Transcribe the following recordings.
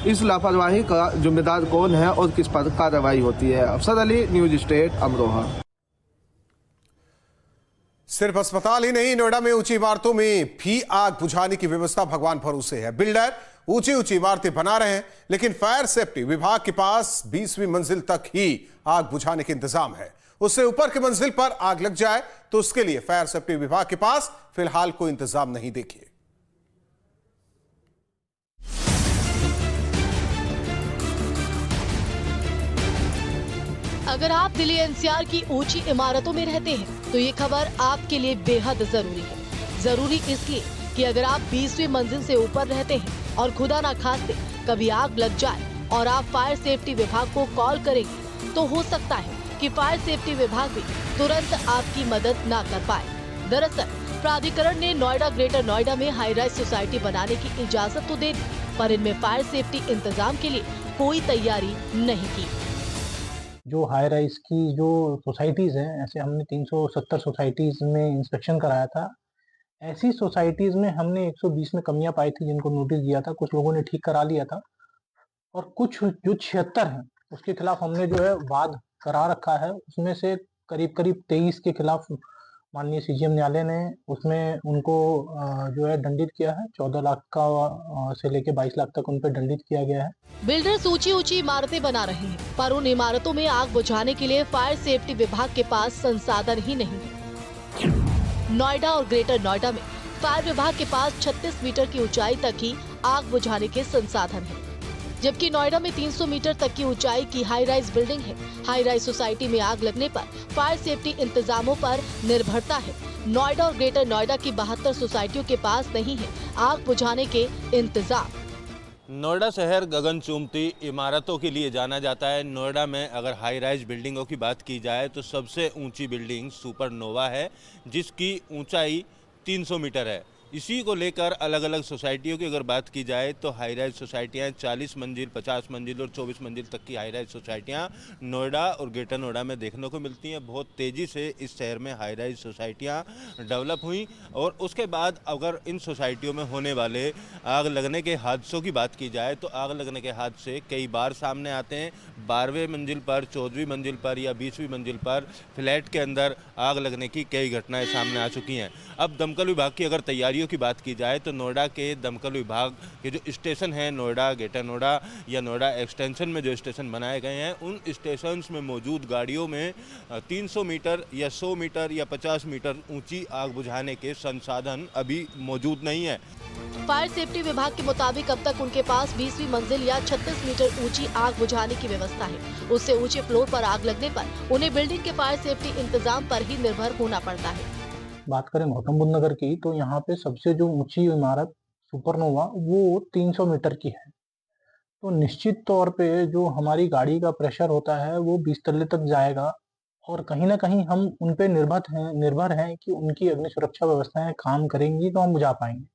इस लापरवाही का जिम्मेदार कौन है और किस पर कार्रवाई होती है? अफसर अली, न्यूज स्टेट, अमरोहा। सिर्फ अस्पताल ही नहीं, नोएडा में ऊंची इमारतों में भी आग बुझाने की व्यवस्था भगवान भरोसे है। बिल्डर ऊंची ऊंची इमारतें बना रहे हैं, लेकिन फायर सेफ्टी विभाग के पास 20वीं मंजिल तक ही आग बुझाने के इंतजाम है। उससे ऊपर की मंजिल पर आग लग जाए तो उसके लिए फायर सेफ्टी विभाग के पास फिलहाल कोई इंतजाम नहीं। देखिए, अगर आप दिल्ली एनसीआर की ऊंची इमारतों में रहते हैं तो ये खबर आपके लिए बेहद जरूरी है। जरूरी इसलिए कि अगर आप 20वीं मंजिल से ऊपर रहते हैं और खुदा ना खास्ते कभी आग लग जाए और आप फायर सेफ्टी विभाग को कॉल करेंगे तो हो सकता है कि फायर सेफ्टी विभाग भी तुरंत आपकी मदद ना कर पाए। दरअसल प्राधिकरण ने नोएडा, ग्रेटर नोएडा में हाई राइज सोसाइटी बनाने की इजाजत तो दे दी, पर इनमें फायर सेफ्टी इंतजाम के लिए कोई तैयारी नहीं की। जो हाई राइज की जो सोसाइटीज़ हैं, ऐसे हमने 370 सोसाइटीज़ में इंस्पेक्शन कराया था। ऐसी सोसाइटीज़ में हमने 120 में कमियां पाई थी, जिनको नोटिस दिया था। कुछ लोगों ने ठीक करा लिया था और कुछ जो 76 हैं उसके खिलाफ हमने जो है वाद करा रखा है। उसमें से करीब 23 के खिलाफ माननीय सीजीएम न्यायालय ने उसमें उनको जो है दंडित किया है। 14 लाख का से लेके 22 लाख तक उन पर दंडित किया गया है। बिल्डर्स ऊंची ऊंची इमारतें बना रहे हैं, पर उन इमारतों में आग बुझाने के लिए फायर सेफ्टी विभाग के पास संसाधन ही नहीं है। नोएडा और ग्रेटर नोएडा में फायर विभाग के पास 36 मीटर की ऊंचाई तक ही आग बुझाने के संसाधन है, जबकि नोएडा में 300 मीटर तक की ऊंचाई की हाई राइज बिल्डिंग है। हाई राइज सोसाइटी में आग लगने पर फायर सेफ्टी इंतजामों पर निर्भरता है। नोएडा और ग्रेटर नोएडा की 72 सोसाइटियों के पास नहीं है आग बुझाने के इंतजाम। नोएडा शहर गगनचुंबती इमारतों के लिए जाना जाता है। नोएडा में अगर हाई राइज बिल्डिंगों की बात की जाए तो सबसे ऊंची बिल्डिंग सुपरनोवा है, जिसकी ऊंचाई 300 मीटर है। इसी को लेकर अलग अलग सोसाइटियों की अगर बात की जाए तो हाई राइज सोसाइटियाँ 40 मंजिल, 50 मंजिल और 24 मंजिल तक की हाई राइज सोसाइटियाँ नोएडा और ग्रेटर नोएडा में देखने को मिलती हैं। बहुत तेज़ी से इस शहर में हाई राइज सोसाइटियाँ डेवलप हुई और उसके बाद अगर इन सोसाइटियों में होने वाले आग लगने के हादसों की बात की जाए तो आग लगने के हादसे कई बार सामने आते हैं। 12वें मंजिल पर, 14वीं मंजिल पर या 20वीं मंजिल पर फ्लैट के अंदर आग लगने की कई घटनाएँ सामने आ चुकी हैं। अब दमकल विभाग की अगर तैयारी की बात की जाए तो नोएडा के दमकल विभाग के जो स्टेशन हैं, नोएडा, ग्रेटर नोएडा या नोएडा एक्सटेंशन में जो स्टेशन बनाए गए हैं, उन स्टेशंस में मौजूद गाड़ियों में 300 मीटर या 100 मीटर या 50 मीटर ऊंची आग बुझाने के संसाधन अभी मौजूद नहीं है। फायर सेफ्टी विभाग के मुताबिक अब तक उनके पास 20वीं मंजिल या 36 मीटर ऊंची आग बुझाने की व्यवस्था है। उससे ऊंचे फ्लोर पर आग लगने पर उन्हें बिल्डिंग के फायर सेफ्टी इंतजाम पर ही निर्भर होना पड़ता है। बात करें गौतम बुद्ध नगर की तो यहाँ पे सबसे जो ऊंची इमारत सुपरनोवा वो 300 मीटर की है। तो निश्चित तौर पे जो हमारी गाड़ी का प्रेशर होता है वो 20 तल्ले तक जाएगा और कहीं ना कहीं हम उन पे निर्भर हैं कि उनकी अग्नि सुरक्षा व्यवस्थाएं काम करेंगी तो हम बुझा पाएंगे।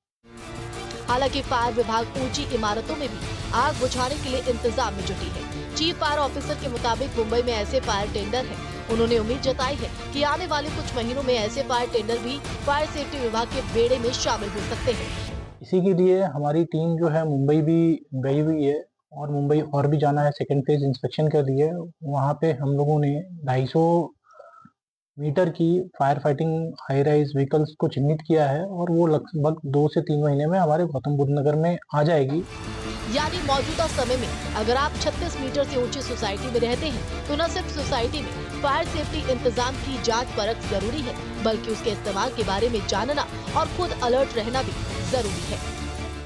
हालांकि फायर विभाग ऊंची इमारतों में भी आग बुझाने के लिए इंतजाम में जुटी है। चीफ फायर ऑफिसर के मुताबिक मुंबई में ऐसे फायर टेंडर हैं। उन्होंने उम्मीद जताई है कि आने वाले कुछ महीनों में ऐसे फायर टेंडर भी फायर सेफ्टी विभाग के बेड़े में शामिल हो सकते हैं। इसी के लिए हमारी टीम जो है मुंबई भी गई हुई है और मुंबई और भी जाना है सेकेंड फेज इंस्पेक्शन के लिए। वहाँ पे हम लोगों ने 250 मीटर की fire fighting high rise vehicles को चिन्हित किया है और वो लगभग 2 से 3 महीने में हमारे गौतम बुद्ध नगर में आ जाएगी। यानी मौजूदा समय में अगर आप 36 मीटर से ऊंची सोसाइटी में रहते हैं तो न सिर्फ सोसाइटी में फायर सेफ्टी इंतजाम की जांच परख जरूरी है, बल्कि उसके इस्तेमाल के बारे में जानना और खुद अलर्ट रहना भी जरूरी है।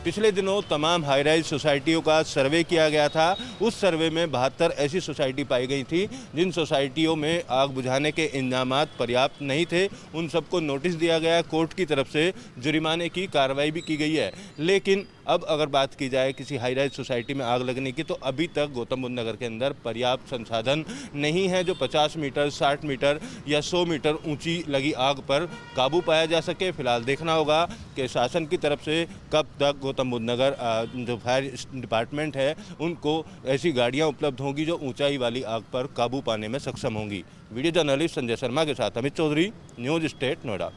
पिछले दिनों तमाम हाई राइज सोसाइटियों का सर्वे किया गया था। उस सर्वे में 72 ऐसी सोसाइटी पाई गई थी जिन सोसाइटियों में आग बुझाने के इंतजामात पर्याप्त नहीं थे। उन सबको नोटिस दिया गया, कोर्ट की तरफ से जुर्माने की कार्रवाई भी की गई है। लेकिन अब अगर बात की जाए किसी हाई राइज सोसाइटी में आग लगने की तो अभी तक गौतम बुद्ध नगर के अंदर पर्याप्त संसाधन नहीं है जो 50 मीटर, 60 मीटर या 100 मीटर ऊंची लगी आग पर काबू पाया जा सके। फिलहाल देखना होगा कि शासन की तरफ से कब तक गौतम बुद्ध नगर जो फायर डिपार्टमेंट है उनको ऐसी गाड़ियां उपलब्ध होंगी जो ऊंचाई वाली आग पर काबू पाने में सक्षम होंगी। वीडियो जर्नलिस्ट संजय शर्मा के साथ अमित चौधरी, न्यूज स्टेट, नोएडा।